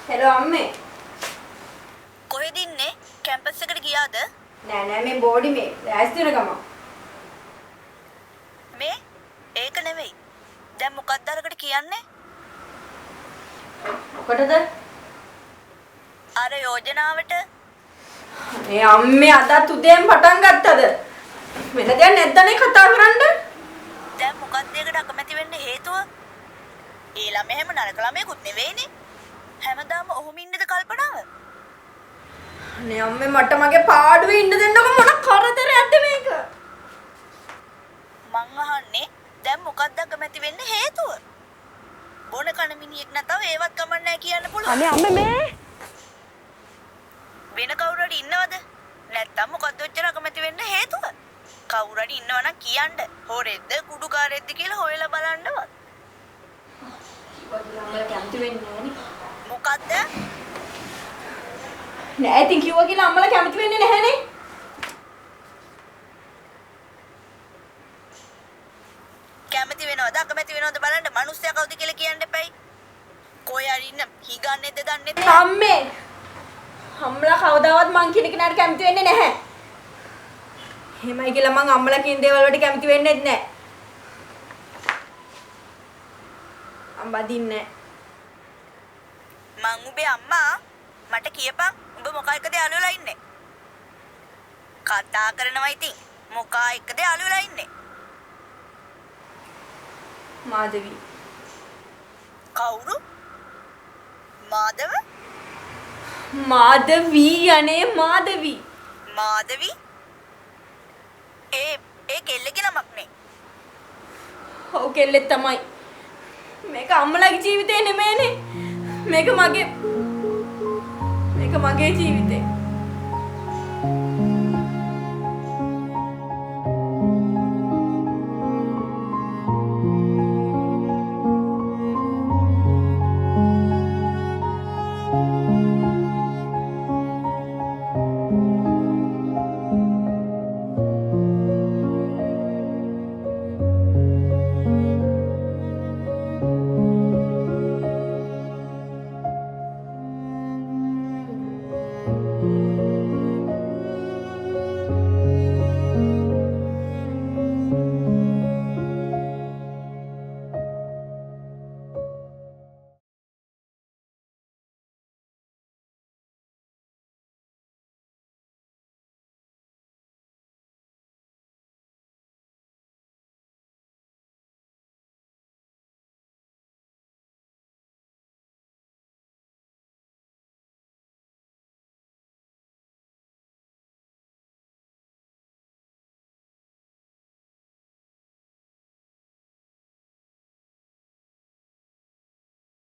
Hello අම්මේ. කොහෙද ඉන්නේ? කැම්පස් එකට ගියාද? නෑ මේ බෝඩි මේ ලෑස්ති වෙන ගම. මේ ඒක නෙවෙයි. දැන් මොකක්ද අරකට කියන්නේ? මොකටද? අර යෝජනාවට. මේ අම්මේ අදත් උදේම පටන් ගත්තද? වෙන දෙයක් නැද්දනේ කතා කරන්න? දැන් මොකක්ද ඒකට අකමැති වෙන්න හේතුව? ඒ ළමයා හැම නරක ළමයෙකුත් නෙවෙයිනේ. හැමදාම ඔහුම ඉන්නද කල්පනාව? නේ අම්මේ මට මගේ පාඩුවේ ඉන්න දෙන්නකො මොන කරදරයක්ද මේක? මං අහන්නේ දැන් මොකක්ද අකමැති වෙන්න හේතුව? බොන කන මිනිහෙක් නැතව ඒවත් කමක් නැහැ කියන්න පුළුවන්. අනේ අම්මේ මේ වෙන කවුරු හරි ඉන්නවද? නැත්තම් මොකද්ද ඔච්චර අකමැති වෙන්න හේතුව? කවුරු හරි ඉන්නවනම් කියන්න. හොරෙද්ද කුඩුකාරෙද්ද කියලා හොයලා බලන්නවත්. වගේ කැමති වෙන්නේ නෑනේ. මොකද්ද? නෑ ඉතින් කිව්වා කියලා අම්මලා කැමති වෙන්නේ නැහනේ. කැමති වෙනවද අකමැති වෙනවද බලන්න මිනිස්සයා කවුද කියලා කියන්න එපයි. කොහේ හරි ඉන්න හිගන්නේද දන්නේ නැහැ. අම්මේ අම්මලා කවදාවත් මං කියන කෙනාට කැමති වෙන්නේ නැහැ. එහෙමයි කියලා මං අම්මලා කියන දේවල් වලට කැමති වෙන්නේත් නැහැ. අම්බා දින්නේ. මං උඹේ අම්මා මට කියපන් උඹ මොකා එක්කද යාළු වෙලා ඉන්නේ? කතා කරනවා ඉතින් මොකා එක්කද යාළු වෙලා ඉන්නේ? මාදවි. කවුරු? මාදව? මාදවි අනේ මාදවි. මාදවි? ඒ කෙල්ලගේ නමක් නේ. ඔව් කෙල්ලෙක් තමයි. මේක අම්මලාගේ ජීවිතේ නෙමෙයිනේ. මේක මගේ ජීවිතේ.